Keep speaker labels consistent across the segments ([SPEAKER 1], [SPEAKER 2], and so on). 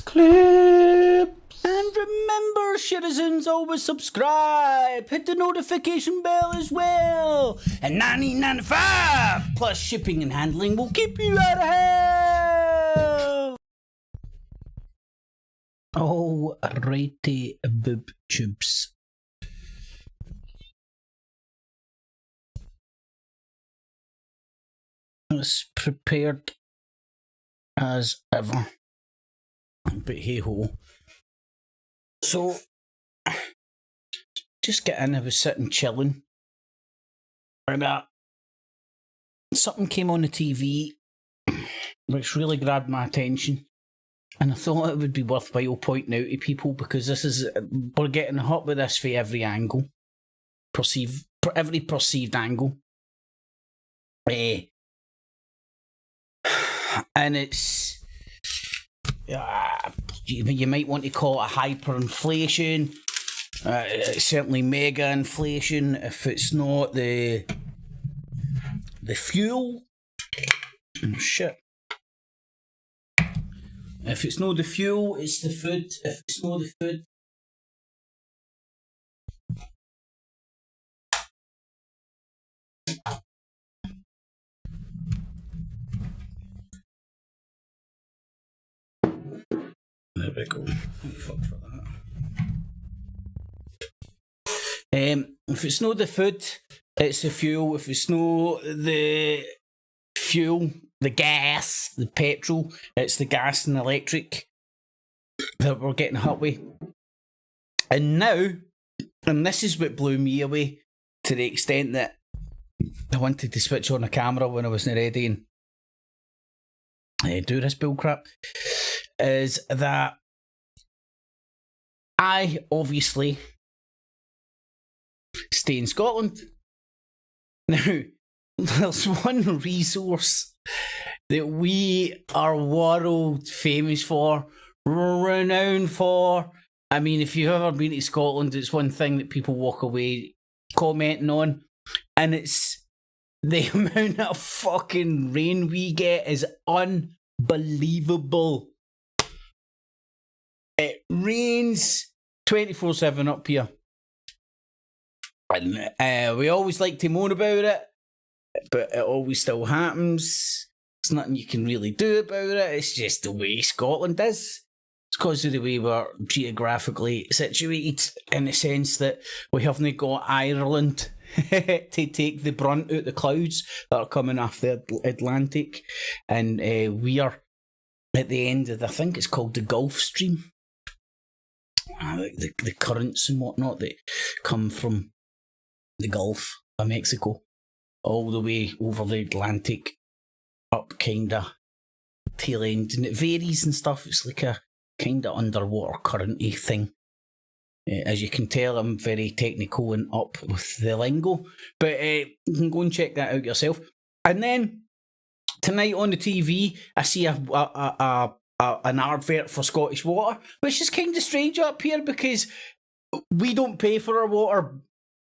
[SPEAKER 1] Clips.
[SPEAKER 2] And remember, citizens, always subscribe. Hit the notification bell as well. And $19.95 plus shipping and handling will keep you out of hell. Alrighty, boob tubes. As prepared as ever. But hey ho. So, just get in. I was sitting chilling, and something came on the TV which really grabbed my attention, and I thought it would be worthwhile pointing out to people, because we're getting hot with this for every angle, every perceived angle, and it's. You might want to call it hyperinflation. It's certainly mega inflation if it's not the fuel. Oh, shit. If it's not the fuel, it's the food. If it's not the food. There we go. Fuck for that. If it's not the food, it's the fuel. If it's not the fuel, the gas, the petrol, it's the gas and electric that we're getting hot with. And now, and this is what blew me away to the extent that I wanted to switch on the camera when I wasn't ready and do this bullcrap, is that I obviously stay in Scotland. Now, there's one resource that we are world famous for, renowned for. I mean, if you've ever been to Scotland, it's one thing that people walk away commenting on, and it's the amount of fucking rain we get is unbelievable. It rains 24/7 up here. And we always like to moan about it, but it always still happens. There's nothing you can really do about it. It's just the way Scotland is. It's because of the way we're geographically situated, in the sense that we haven't got Ireland to take the brunt out the clouds that are coming off the Atlantic. And we are at the end of I think it's called the Gulf Stream. The currents and whatnot that come from the Gulf of Mexico all the way over the Atlantic up kinda tail end, and it varies and stuff. It's like a kinda underwater currenty thing. As you can tell, I'm very technical and up with the lingo, but you can go and check that out yourself. And then tonight on the TV, I see an advert for Scottish Water, which is kind of strange up here because we don't pay for our water.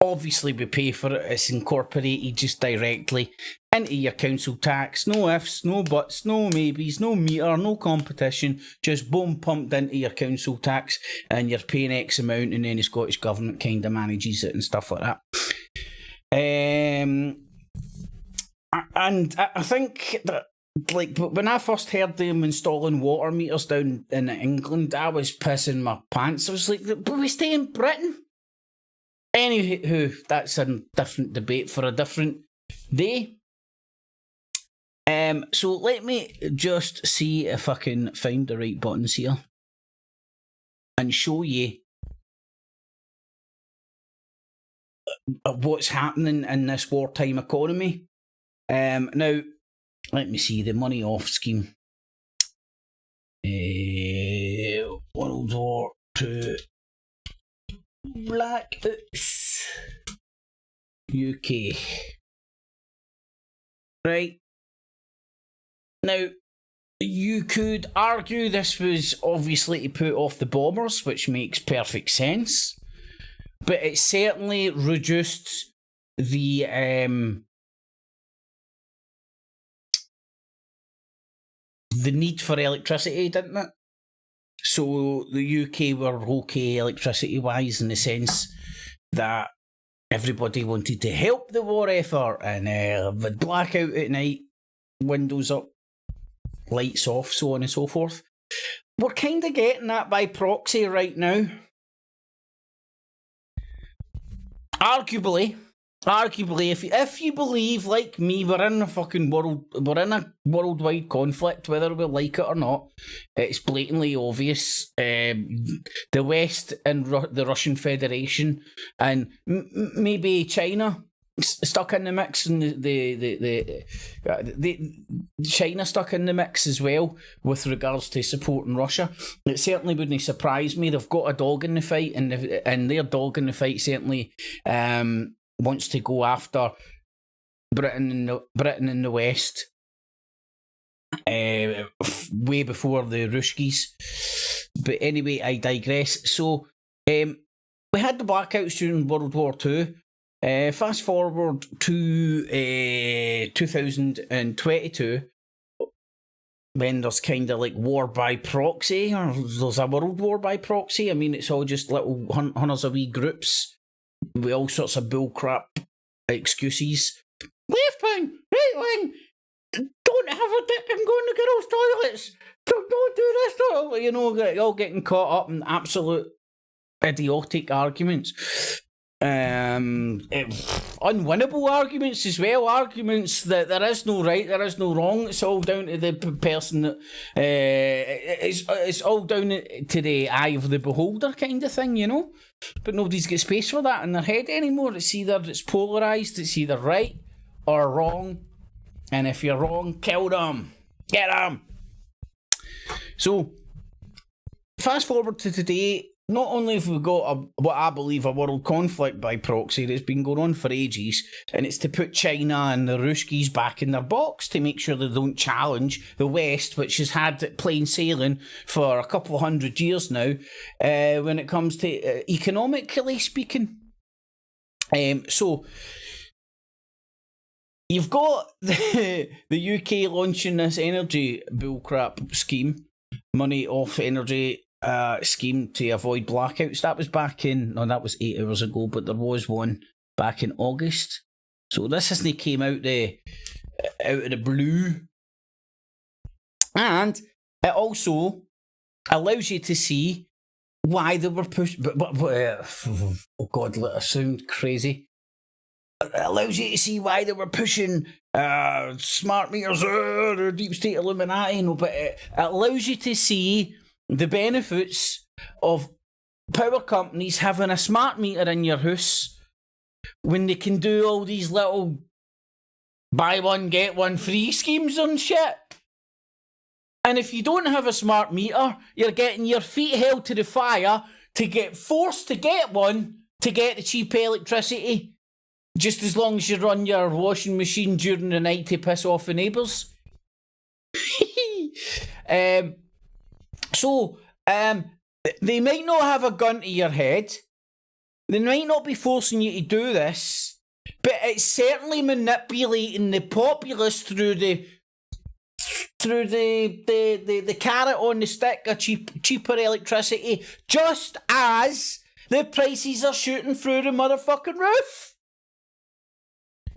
[SPEAKER 2] Obviously, we pay for it. It's incorporated just directly into your council tax. No ifs, no buts, no maybes, no meter, no competition. Just boom, pumped into your council tax, and you're paying X amount, and then the Scottish Government kind of manages it and stuff like that. And I think that, like, when I first heard them installing water meters down in England, I was pissing my pants. I was like, but we stay in Britain. Anywho, that's a different debate for a different day. So let me just see if I can find the right buttons here and show you what's happening in this wartime economy. Now, let me see the money off scheme. World War II. Blackouts. UK. Right. Now, you could argue this was obviously to put off the bombers, which makes perfect sense. But it certainly reduced the need for electricity, didn't it? So the UK were okay electricity-wise in the sense that everybody wanted to help the war effort, and with blackout at night, windows up, lights off, so on and so forth. We're kind of getting that by proxy right now. Arguably, if you believe, like me, we're in a fucking world, we're in a worldwide conflict, whether we like it or not. It's blatantly obvious. The West and the Russian Federation, and maybe China stuck in the mix, and the China stuck in the mix as well with regards to supporting Russia. It certainly wouldn't surprise me. They've got a dog in the fight, and their dog in the fight certainly wants to go after Britain in the West way before the Ruskies. But anyway, I digress. So we had the blackouts during World War II. Fast forward to 2022, when there's kind of like war by proxy, or there's a world war by proxy. I mean, it's all just little hunters of wee groups with all sorts of bullcrap excuses. Left wing, right wing, don't have a dick and go in the girls' toilets. Don't do this. Don't. You know, all getting caught up in absolute idiotic arguments. Unwinnable arguments as well, arguments that there is no right, there is no wrong. It's all down to the person that it's all down to the eye of the beholder kind of thing, you know. But nobody's got space for that in their head anymore. It's polarised, it's either right or wrong, and if you're wrong, kill them, get them. So fast forward to today. Not only have we got what I believe a world conflict by proxy that's been going on for ages, and it's to put China and the Ruskies back in their box to make sure they don't challenge the West, which has had plain sailing for a couple of 100 years now, when it comes to economically speaking. So you've got the UK launching this energy bullcrap scheme, money off energy scheme to avoid blackouts. That was that was 8 hours ago, but there was one back in August. So this hasn't came out of the blue. And it also allows you to see why they were pushed. Oh God, let us sound crazy. It allows you to see why they were pushing smart meters, the deep state Illuminati. No, but it allows you to see the benefits of power companies having a smart meter in your house when they can do all these little buy one, get one free schemes and shit. And if you don't have a smart meter, you're getting your feet held to the fire to get forced to get one to get the cheap electricity, just as long as you run your washing machine during the night to piss off the neighbours. So, they might not have a gun to your head. They might not be forcing you to do this, but it's certainly manipulating the populace through the carrot on the stick of cheaper electricity, just as the prices are shooting through the motherfucking roof.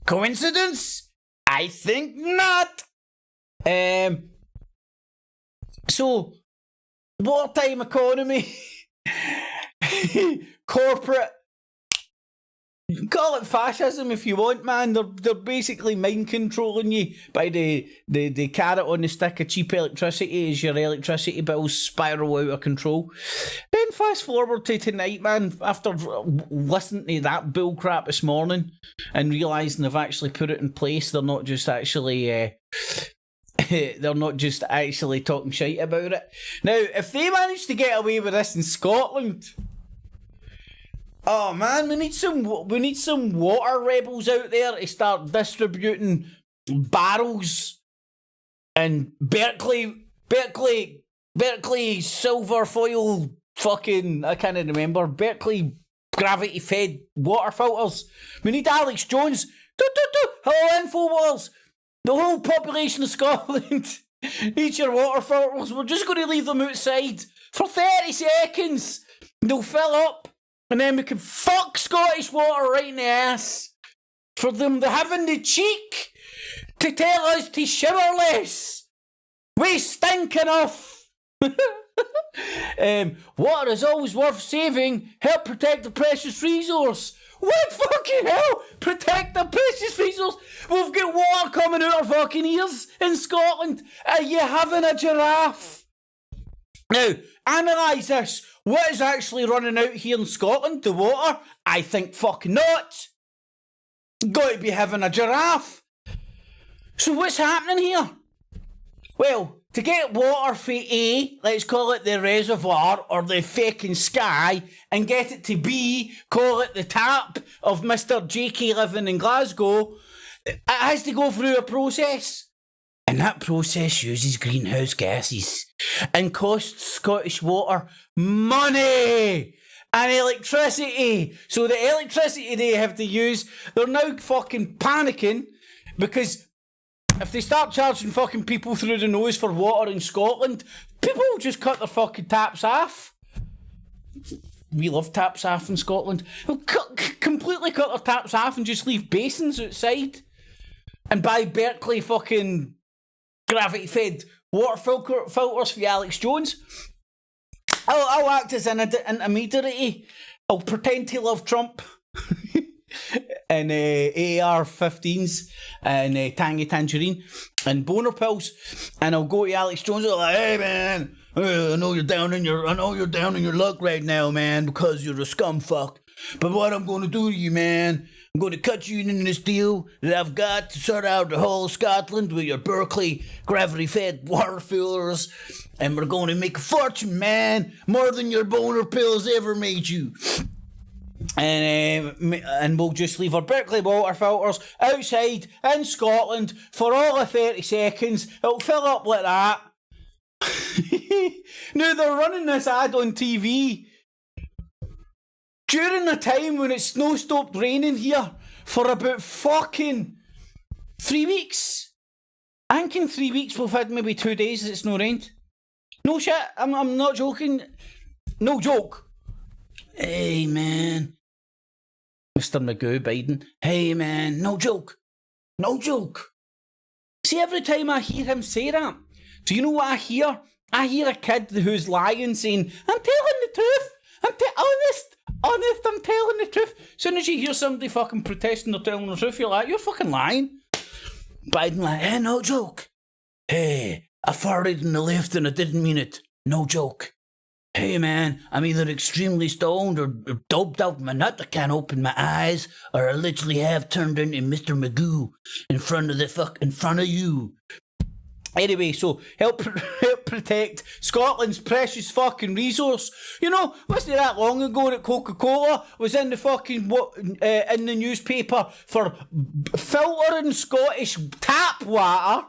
[SPEAKER 2] Coincidence? I think not. So, wartime economy, corporate, call it fascism if you want, man. They're basically mind controlling you by the carrot on the stick of cheap electricity as your electricity bills spiral out of control. Then fast forward to tonight, man, after listening to that bullcrap this morning and realising they've actually put it in place. They're not just actually talking shite about it. Now, if they manage to get away with this in Scotland, oh man, we need some water rebels out there to start distributing barrels and Berkeley silver foil fucking, I can't remember, Berkeley gravity fed water filters. We need Alex Jones. Hello, InfoWars. The whole population of Scotland needs your water filters. We're just going to leave them outside for 30 seconds. They'll fill up, and then we can fuck Scottish Water right in the ass for them to having the cheek to tell us to shower less. We stink enough. Water is always worth saving. Help protect the precious resource. What fucking hell? Protect the precious resource? We've got water coming out our fucking ears in Scotland. Are you having a giraffe? Now, analyse this. What is actually running out here in Scotland? The water? I think fucking not. Got to be having a giraffe. So what's happening here? Well, to get water for A, let's call it the reservoir or the fucking sky, and get it to B, call it the tap of Mr. JK living in Glasgow, it has to go through a process. And that process uses greenhouse gases and costs Scottish Water money and electricity. So the electricity they have to use, they're now fucking panicking because if they start charging fucking people through the nose for water in Scotland, people will just cut their fucking taps off. We love taps off in Scotland. They'll completely cut their taps off and just leave basins outside and buy Berkeley fucking gravity-fed water filters for Alex Jones. I'll act as an intermediary. I'll pretend to love Trump and AR-15s and Tangy Tangerine and boner pills, and I'll go to Alex Jones and I'll like, hey man, I know you're down in your luck right now, man, because you're a scumfuck. But what I'm going to do to you, man, I'm going to cut you in this deal that I've got to sort out the whole Scotland with your Berkeley gravity-fed water fillers, and we're going to make a fortune, man, more than your boner pills ever made you. And we'll just leave our Berkeley water filters outside in Scotland for all of 30 seconds. It'll fill up like that. Now they're running this ad on TV during a time when it's no stopped raining here for about fucking 3 weeks. I think in 3 weeks we've had maybe 2 days that it's no rained. No shit, I'm not joking. No joke. Hey man. Mr. Magoo Biden. Hey man, no joke. No joke. See, every time I hear him say that, do you know what I hear? I hear a kid who's lying saying, I'm telling the truth. Honest, I'm telling the truth. As soon as you hear somebody fucking protesting or telling the truth, you're like, you're fucking lying. Biden like, hey, no joke. Hey, I farted in the lift and I didn't mean it. No joke. Hey man, I'm either extremely stoned or doped out my nut. I can't open my eyes, or I literally have turned into Mr. Magoo in front of you. Anyway, so help protect Scotland's precious fucking resource. You know, wasn't it that long ago that Coca-Cola was in the fucking in the newspaper for filtering Scottish tap water,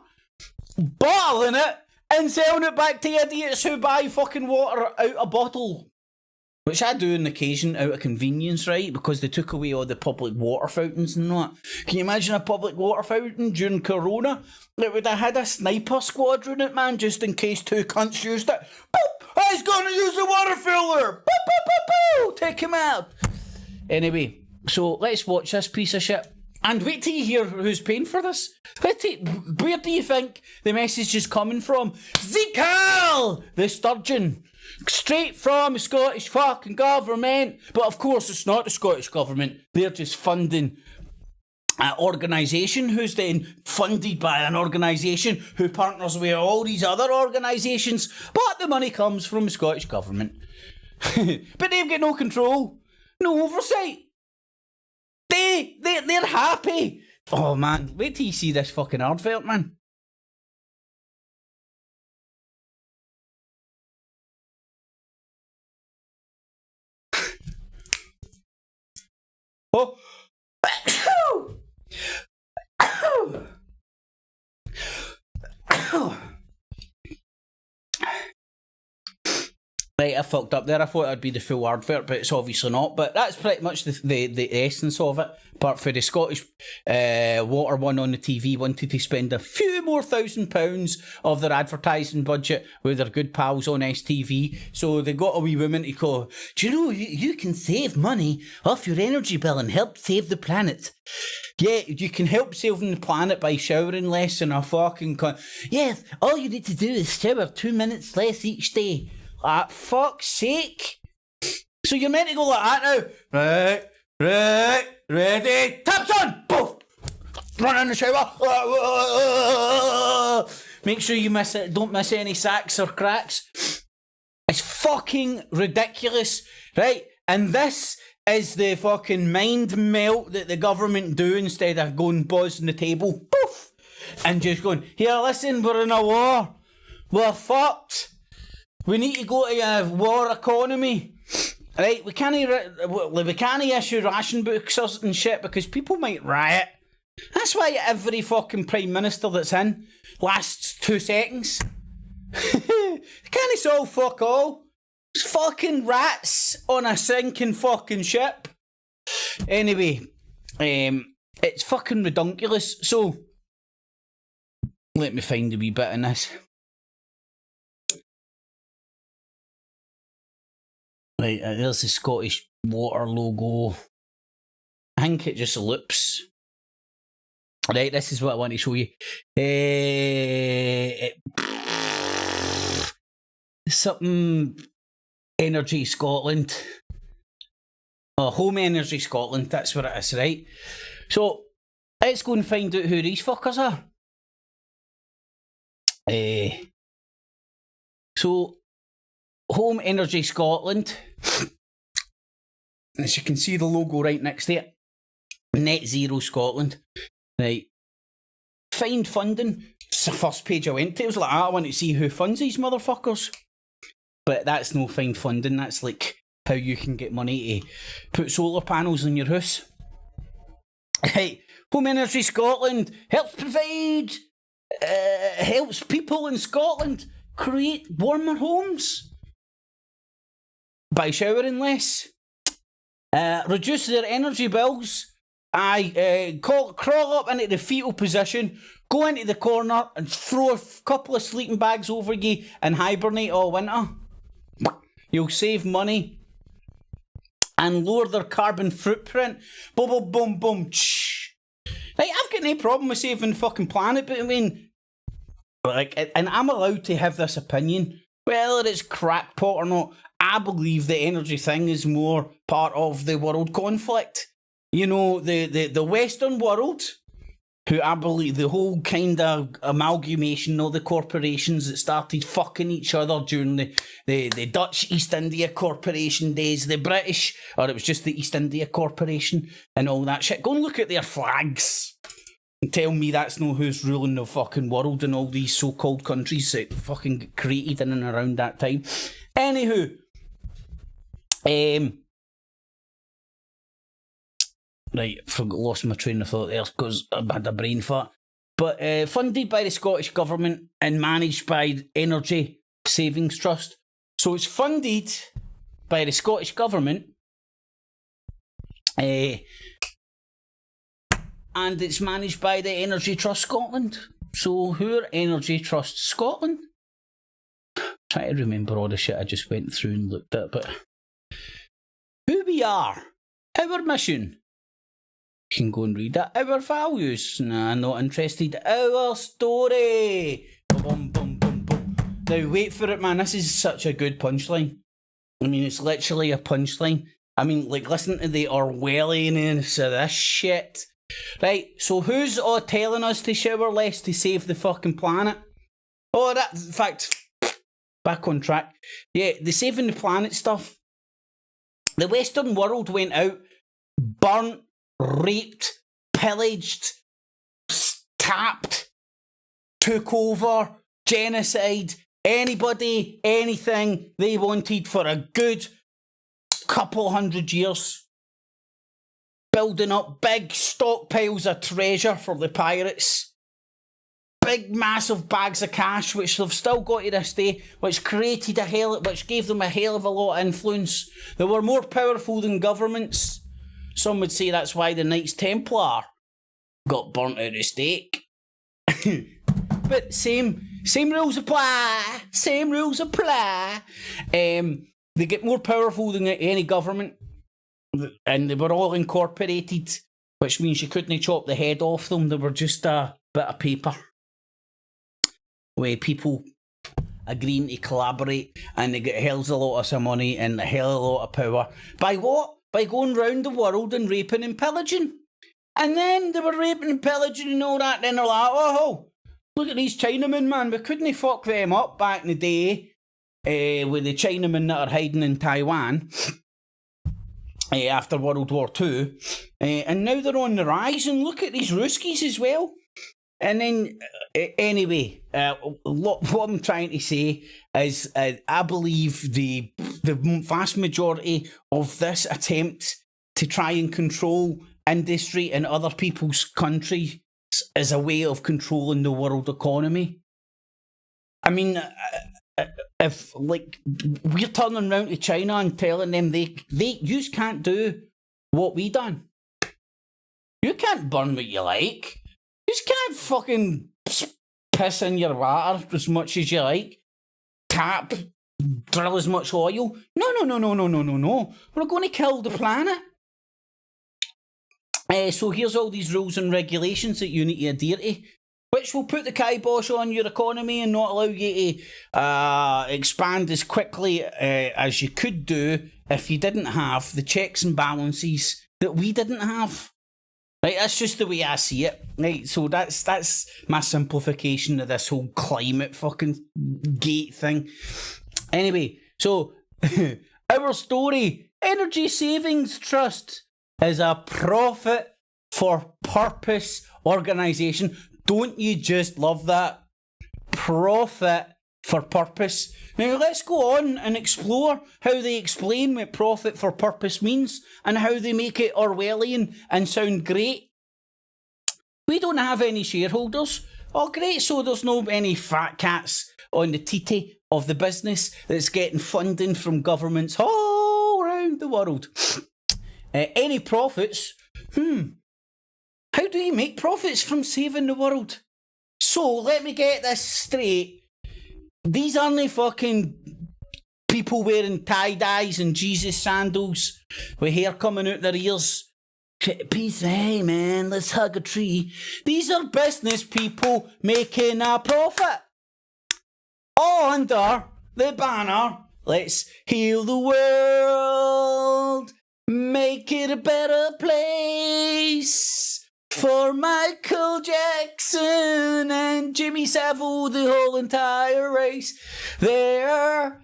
[SPEAKER 2] bottling it, and selling it back to idiots who buy fucking water out a bottle. Which I do on occasion out of convenience, right? Because they took away all the public water fountains and that. Can you imagine a public water fountain during Corona? It would have had a sniper squadron in it, man, just in case two cunts used it. Boop! He's gonna use the water filler! Boop, boop, boop, boop! Take him out! Anyway, so let's watch this piece of shit. And wait till you hear who's paying for this. Where do you think the message is coming from? Zekel! The sturgeon. Straight from the Scottish fucking government. But of course it's not the Scottish government. They're just funding an organisation who's then funded by an organisation who partners with all these other organisations. But the money comes from the Scottish government. But they've got no control. No oversight. They're happy. Oh man, wait till you see this fucking advert, man. Oh. Right, might have fucked up there. I thought it'd be the full advert, but it's obviously not. But that's pretty much the essence of it. Apart from the Scottish water one on the TV wanted to spend a few more £1,000 of their advertising budget with their good pals on STV. So they got a wee woman to go, do you know you can save money off your energy bill and help save the planet? Yeah, you can help saving the planet by showering less in a fucking... Yes, all you need to do is shower 2 minutes less each day. Fuck's sake. So you're meant to go like that now. Right, ready, taps on! Poof! Run in the shower. Make sure you miss it. Don't miss any sacks or cracks. It's fucking ridiculous, right? And this is the fucking mind melt that the government do instead of going buzzing the table, poof, and just going, here, listen, we're in a war. We're fucked. We need to go to a war economy. Right, we can't issue ration books and shit because people might riot. That's why every fucking Prime Minister that's in lasts 2 seconds. They can't solve fuck all. It's fucking rats on a sinking fucking ship. Anyway, it's fucking redunculous. So, let me find a wee bit in this. Right, there's the Scottish water logo. I think it just loops. Right, this is what I want to show you. Something Energy Scotland. Oh, Home Energy Scotland, that's what it is, right? So, let's go and find out who these fuckers are. So, Home Energy Scotland. As you can see the logo right next to it. Net Zero Scotland. Right. Find funding. It's the first page I went to. It was like, I want to see who funds these motherfuckers. But that's no find funding. That's like how you can get money to put solar panels on your house. Right. Home Energy Scotland helps provide, helps people in Scotland create warmer homes by showering less, reduce their energy bills. Crawl up into the fetal position, go into the corner and throw a couple of sleeping bags over you and hibernate all winter. You'll save money and lower their carbon footprint. Boom, boom, boom, boom. Right, I've got no problem with saving the fucking planet, but I mean, like, and I'm allowed to have this opinion, whether it's crackpot or not. I believe the energy thing is more part of the world conflict. You know, the Western world, who I believe the whole kind of amalgamation of the corporations that started fucking each other during the Dutch East India Corporation days, the British, or it was just the East India Corporation and all that shit. Go and look at their flags and tell me that's not who's ruling the fucking world and all these so-called countries that fucking created in and around that time. Anywho, right, lost my train of thought there because I had a brain fart. But funded by the Scottish Government and managed by Energy Savings Trust. So it's funded by the Scottish Government and it's managed by the Energy Trust Scotland. So who are Energy Trust Scotland? Try to remember all the shit I just went through and looked at, but who we are, our mission. You can go and read that. Our values. Nah, not interested. Our story. Boom, boom, boom, boom. Now, wait for it, man. This is such a good punchline. I mean, it's literally a punchline. I mean, like, listen to the Orwellianness of this shit. Right, so who's all telling us to shower less to save the fucking planet? Oh, that, in fact, back on track. Yeah, the saving the planet stuff. The Western world went out, burnt, raped, pillaged, tapped, took over, genocide, anybody, anything they wanted for a good couple 100 years. Building up big stockpiles of treasure for the pirates. big, massive bags of cash, which they've still got to this day, which which gave them a hell of a lot of influence. They were more powerful than governments. Some would say that's why the Knights Templar got burnt at the stake. But same rules apply. Same rules apply. They get more powerful than any government, and they were all incorporated, which means you couldn't chop the head off them. They were just a bit of paper where people agreeing to collaborate, and they get hells a lot of money and a hell of a lot of power. By what? By going round the world and raping and pillaging. And then they were raping and pillaging and all that, then they're like, oh, look at these Chinamen, man. We couldn't fuck them up back in the day with the Chinamen that are hiding in Taiwan after World War II. And now they're on the rise, and look at these Ruskies as well. And then, anyway, what I'm trying to say is I believe the vast majority of this attempt to try and control industry in other people's countries is a way of controlling the world economy. I mean, if like we're turning around to China and telling them you can't do what we done. You can't burn what you like. You can't fucking piss in your water as much as you like. Tap, drill as much oil. No. We're going to kill the planet. So here's all these rules and regulations that you need to adhere to, which will put the kibosh on your economy and not allow you to expand as quickly as you could do if you didn't have the checks and balances that we didn't have. Right, that's just the way I see it. Right, so that's my simplification of this whole climate fucking gate thing. Anyway, so our story, Energy Savings Trust, is a profit for purpose organisation. Don't you just love that? Profit for purpose. Now let's go on and explore how they explain what profit for purpose means and how they make it Orwellian and sound great. We don't have any shareholders. Oh great, so there's no any fat cats on the titty of the business that's getting funding from governments all around the world. Any profits? How do you make profits from saving the world? So, let me get this straight. These aren't fucking people wearing tie-dyes and Jesus sandals with hair coming out their ears. Peace, hey man, let's hug a tree. These are business people making a profit. All under the banner, let's heal the world. Make it a better place for Michael Jackson and Jimmy Savile, the whole entire race. There are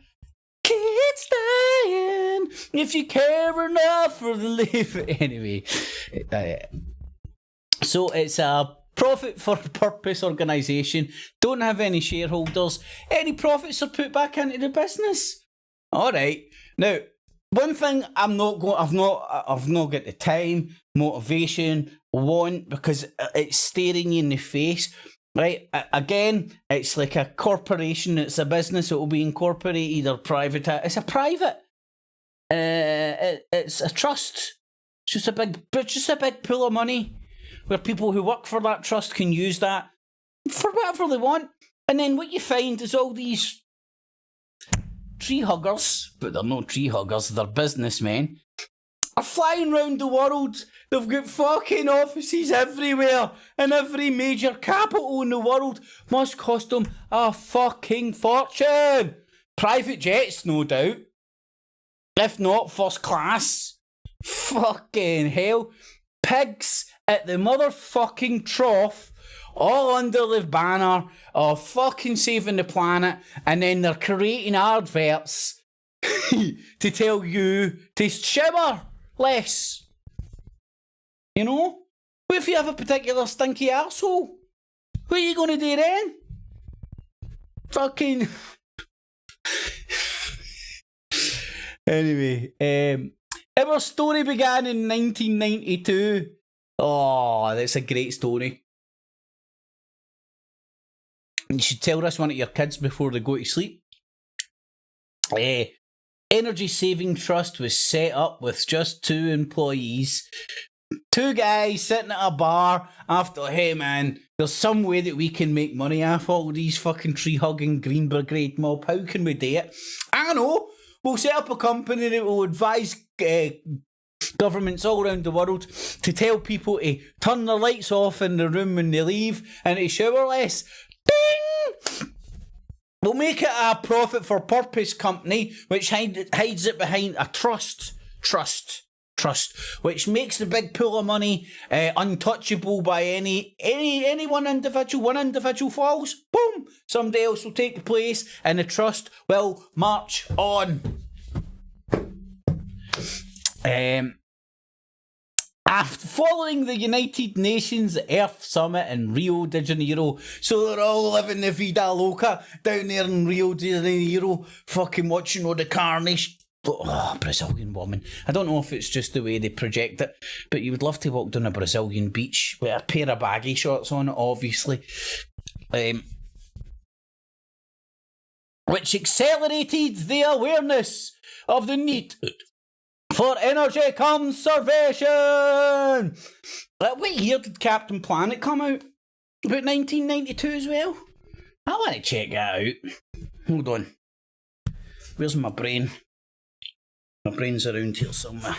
[SPEAKER 2] kids dying if you care enough for the living. Anyway, so it's a profit for purpose organisation. Don't have any shareholders. Any profits are put back into the business. All right. Now, one thing I've not got the time, motivation, want, because it's staring you in the face, right? Again, it's like a corporation. It's a business. It will be incorporated or private. It's a private. It's a trust. It's just a big pool of money where people who work for that trust can use that for whatever they want. And then what you find is all these tree huggers, but they're not tree huggers, they're businessmen, are flying round the world. They've got fucking offices everywhere, and every major capital in the world must cost them a fucking fortune. Private jets, no doubt. If not, first class. Fucking hell. Pigs at the motherfucking trough, all under the banner of fucking saving the planet, and then they're creating adverts to tell you to shower less. You know? What if you have a particular stinky arsehole? What are you going to do then? Fucking... Anyway, our story began in 1992. Oh, that's a great story. You should tell this one to your kids before they go to sleep. Energy Saving Trust was set up with just 2 employees. 2 guys sitting at a bar after, hey man, there's some way that we can make money off all these fucking tree-hugging Green Brigade mob. How can we do it? I know. We'll set up a company that will advise governments all around the world to tell people to turn their lights off in the room when they leave and to shower less. Ding! We'll make it a profit for purpose company which hides it behind a trust, which makes the big pool of money untouchable by any one individual. One individual falls, boom, somebody else will take the place and the trust will march on. After following the United Nations Earth Summit in Rio de Janeiro, so they're all living the vida loca down there in Rio de Janeiro, fucking watching all the carnage. Oh, Brazilian woman. I don't know if it's just the way they project it, but you would love to walk down a Brazilian beach with a pair of baggy shorts on, obviously. Which accelerated the awareness of the need for energy conservation. What year did Captain Planet come out? About 1992 as well? I want to check that out. Hold on. Where's my brain? My brain's around here somewhere.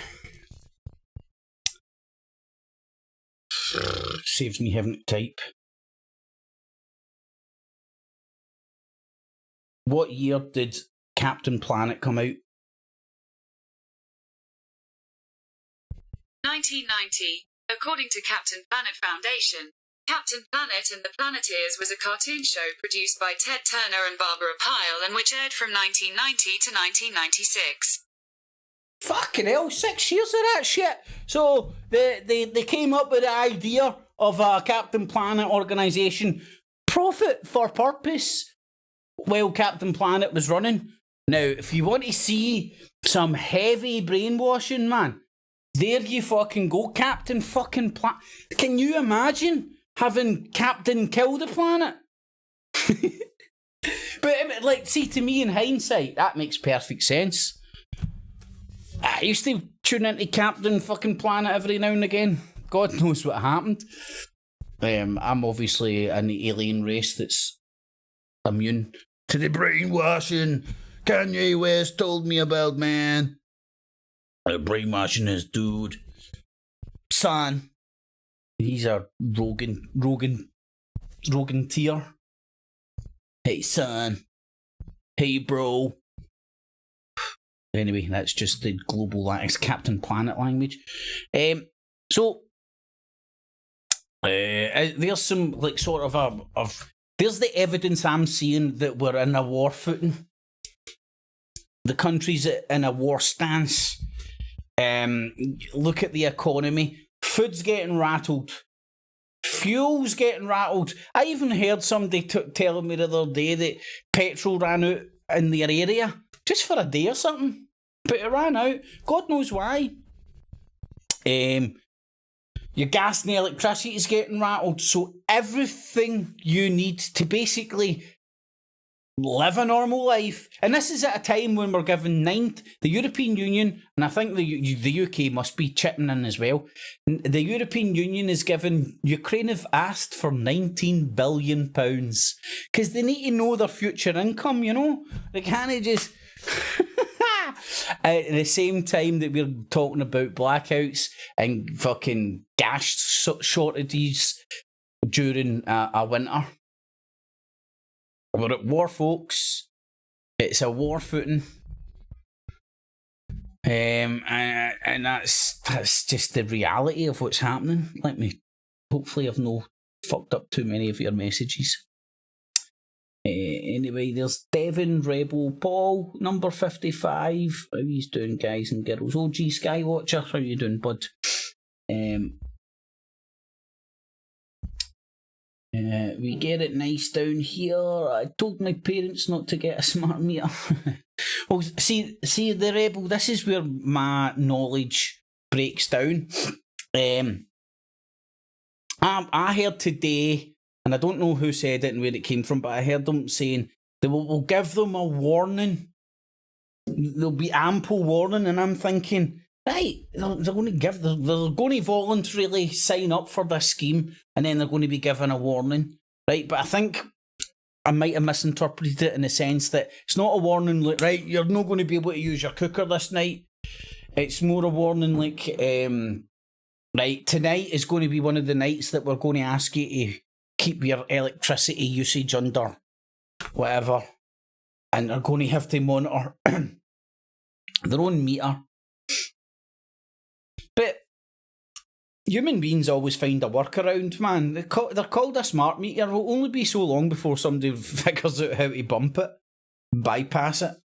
[SPEAKER 2] Saves me having to type. What year did Captain Planet come out?
[SPEAKER 1] 1990. According to Captain Planet Foundation, Captain Planet and the Planeteers was a cartoon show produced by Ted Turner and Barbara Pyle and which aired from 1990 to 1996.
[SPEAKER 2] Fucking hell, 6 years of that shit. So they came up with the idea of a Captain Planet organisation, profit for purpose, while Captain Planet was running. Now, if you want to see some heavy brainwashing, man, there you fucking go, Captain fucking Planet. Can you imagine having Captain kill the planet? But, like, see, to me in hindsight, that makes perfect sense. I used to tune into Captain fucking Planet every now and again. God knows what happened. I'm obviously an alien race that's immune to the brainwashing Kanye West told me about, man. Brainwashing his dude. Son. He's a Rogan tier. Hey, son. Hey, bro. Anyway, that's just the global Captain Planet language. So there's some like sort of there's the evidence I'm seeing that we're in a war footing. The country's in a war stance. Look at the economy. Food's getting rattled. Fuel's getting rattled. I even heard somebody telling me the other day that petrol ran out in their area just for a day or something. But it ran out. God knows why. Your gas and electricity is getting rattled. So everything you need to basically live a normal life, and this is at a time when we're given the European Union, and I think the UK must be chipping in as well. The European Union is given, Ukraine have asked for £19 billion because they need to know their future income, you know? They can't just... At the same time that we're talking about blackouts and fucking gas shortages during a winter. We're at war, folks. It's a war footing. And that's just the reality of what's happening. Hopefully I've no fucked up too many of your messages. Anyway, there's Devin Rebel Paul, number 55. How are you doing, guys and girls? OG Skywatcher, how you doing, bud? We get it nice down here. I told my parents not to get a smart meter. Well, see the Rebel, this is where my knowledge breaks down. I heard today and I don't know who said it and where it came from, but I heard them saying they will give them a warning. There'll be ample warning, and I'm thinking, right, they're going to voluntarily sign up for this scheme, and then they're going to be given a warning, right? But I think I might have misinterpreted it in the sense that it's not a warning like, right, you're not going to be able to use your cooker this night. It's more a warning like, right, tonight is going to be one of the nights that we're going to ask you to keep your electricity usage under whatever, and they're going to have to monitor their own meter. But human beings always find a workaround, man. They're called a smart meter. It'll only be so long before somebody figures out how to bump it, bypass it.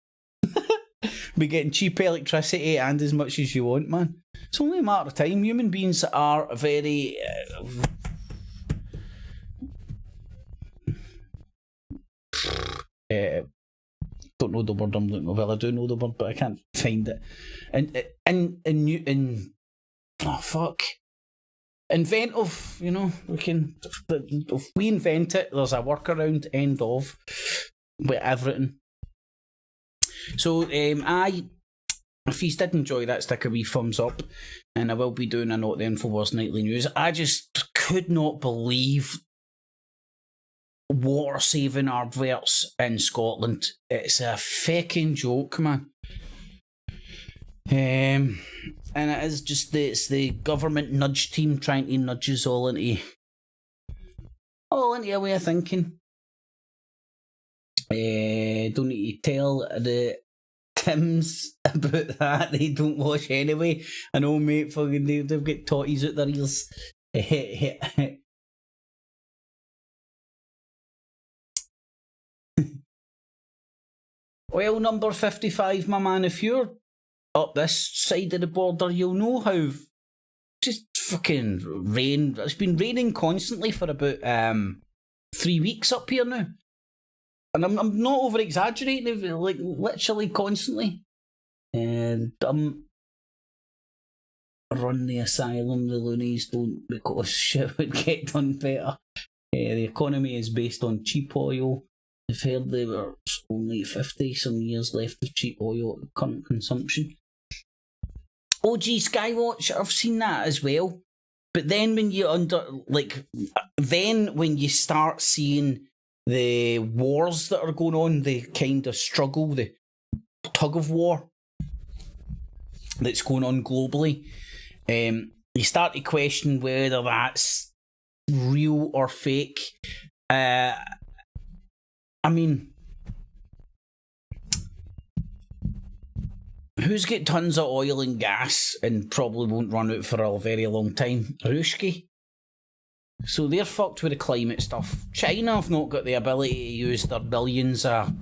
[SPEAKER 2] Be getting cheap electricity and as much as you want, man. It's only a matter of time. Human beings are very... don't know the word I'm looking for. Well, I do know the word, but I can't find it. And oh, fuck. Inventive, you know, if we invent it, there's a workaround end of with everything. So, if you did enjoy that, stick a wee thumbs up, and I will be doing a Not the Infowars Nightly News. I just could not believe water-saving adverts in Scotland. It's a fucking joke, man. And it is just it's the government nudge team trying to nudge us all into a way of thinking. Don't need to tell the Tims about that. They don't wash anyway. I know, mate. Fucking they've got totties out their ears. Well, number 55, my man. If you're up this side of the border, you'll know how just fucking rain. It's been raining constantly for about 3 weeks up here now. And I'm not over exaggerating, like literally constantly. And run the asylum, the loonies don't, because shit would get done better. The economy is based on cheap oil. I've heard there were only 50 some years left of cheap oil at current consumption. OG Skywatch, I've seen that as well. But then when you when you start seeing the wars that are going on, the kind of struggle, the tug of war that's going on globally, you start to question whether that's real or fake. I mean, who's got tons of oil and gas and probably won't run out for a very long time? Ruski. So they're fucked with the climate stuff. China have not got the ability to use their billions of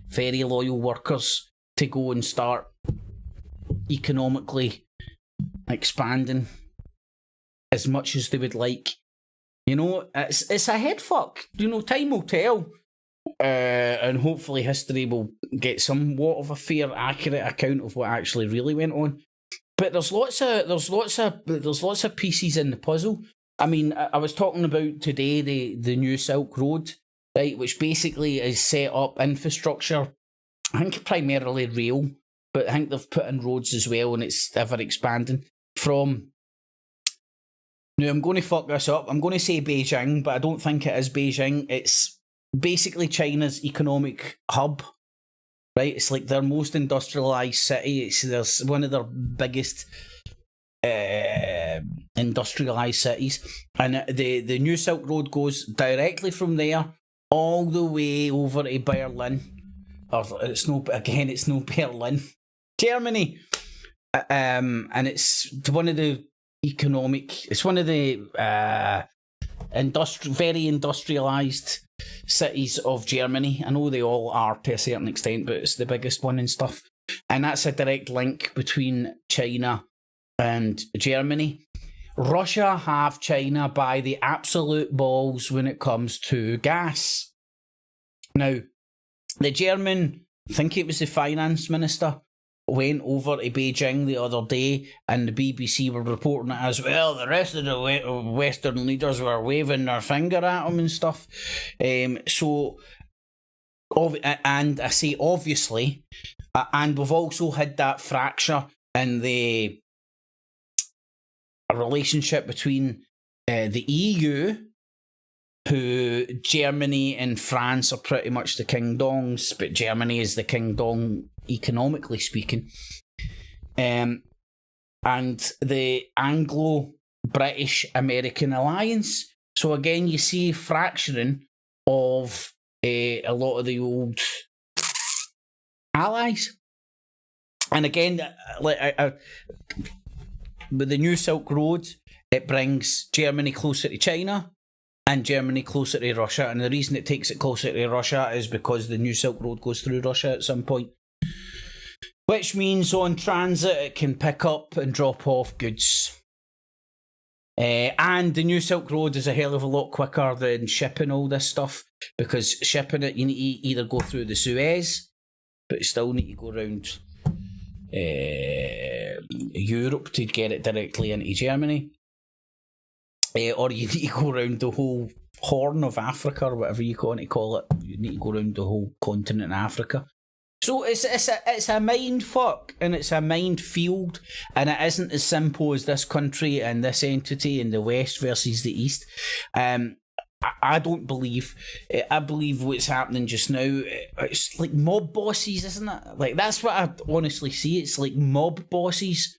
[SPEAKER 2] very loyal workers to go and start economically expanding as much as they would like. You know, it's a head fuck. You know, time will tell. And hopefully history will get somewhat of a fair, accurate account of what actually really went on. But there's lots of pieces in the puzzle. I mean, I was talking about today the new Silk Road, right, which basically is set up infrastructure. I think primarily rail, but I think they've put in roads as well, and it's ever expanding from. Now, I'm going to fuck this up. I'm going to say Beijing, but I don't think it is Beijing. It's basically China's economic hub, right? It's like their most industrialised city. There's one of their biggest industrialised cities. And the new Silk Road goes directly from there all the way over to Berlin. Or it's no Berlin. Germany. And it's one of the very industrialised cities of Germany. I know they all are to a certain extent, but it's the biggest one and stuff. And that's a direct link between China and Germany. Russia have China by the absolute balls when it comes to gas. Now, the German, I think it was the finance minister, went over to Beijing the other day, and the BBC were reporting it as well. The rest of the Western leaders were waving their finger at him and stuff. And I say obviously, and we've also had that fracture in the relationship between the EU, who Germany and France are pretty much the king dongs, but Germany is the king dong economically speaking, and the Anglo-British-American alliance. So again, you see fracturing of a lot of the old allies. And again, with the new Silk Road, it brings Germany closer to China and Germany closer to Russia. And the reason it takes it closer to Russia is because the new Silk Road goes through Russia at some point. Which means on transit it can pick up and drop off goods. And the new Silk Road is a hell of a lot quicker than shipping all this stuff, because shipping it, you need to either go through the Suez, but you still need to go around Europe to get it directly into Germany. Or you need to go around the whole Horn of Africa, or whatever you want to call it. You need to go around the whole continent of Africa. So it's a mind fuck, and it's a minefield, and it isn't as simple as this country and this entity in the West versus the East. I don't believe. I believe what's happening just now. It's like mob bosses, isn't it? Like, that's what I honestly see. It's like mob bosses,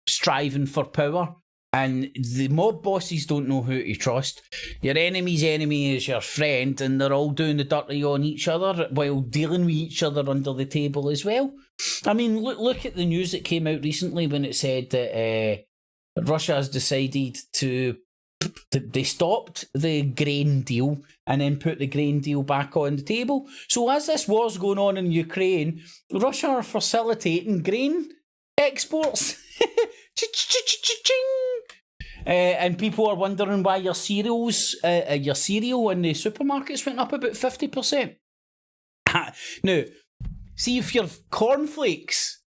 [SPEAKER 2] striving for power. And the mob bosses don't know who to trust. Your enemy's enemy is your friend, and they're all doing the dirty on each other while dealing with each other under the table as well. I mean, look at the news that came out recently when it said that Russia has decided they stopped the grain deal and then put the grain deal back on the table. So as this war's going on in Ukraine, Russia are facilitating grain exports. And people are wondering why your cereal in the supermarkets went up about 50%. Now, see, if your cornflakes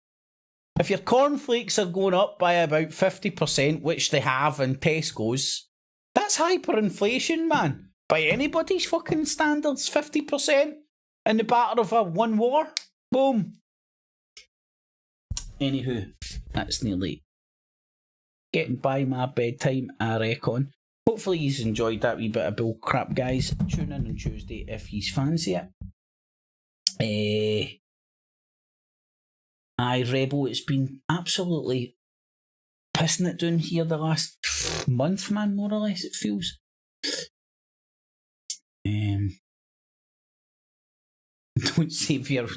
[SPEAKER 2] are going up by about 50%, which they have in Tesco's, that's hyperinflation, man. By anybody's fucking standards, 50% in the batter of a one war. Boom. Anywho, that's nearly getting by my bedtime, I reckon. Hopefully you've enjoyed that wee bit of bull crap, guys. Tune in on Tuesday if you fancy it. Rebel, it's been absolutely pissing it down here the last month, man, more or less, it feels.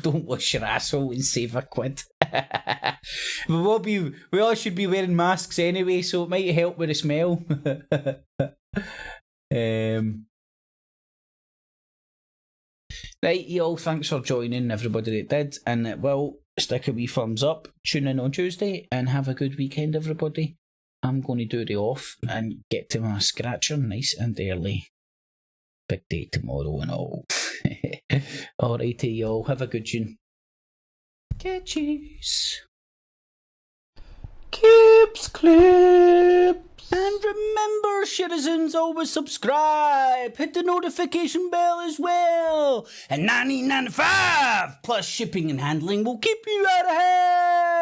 [SPEAKER 2] Don't wash your asshole and save a quid. we all should be wearing masks anyway, so it might help with the smell. Right, y'all, thanks for joining, everybody that did, and well, stick a wee thumbs up, tune in on Tuesday, and have a good weekend, everybody. I'm going to do the off and get to my scratcher nice and early. Big day tomorrow and all. Alrighty, y'all, have a good tune. Catchies. Keeps clips. And remember, citizens, always subscribe. Hit the notification bell as well. And $19.95 plus shipping and handling will keep you out of hell.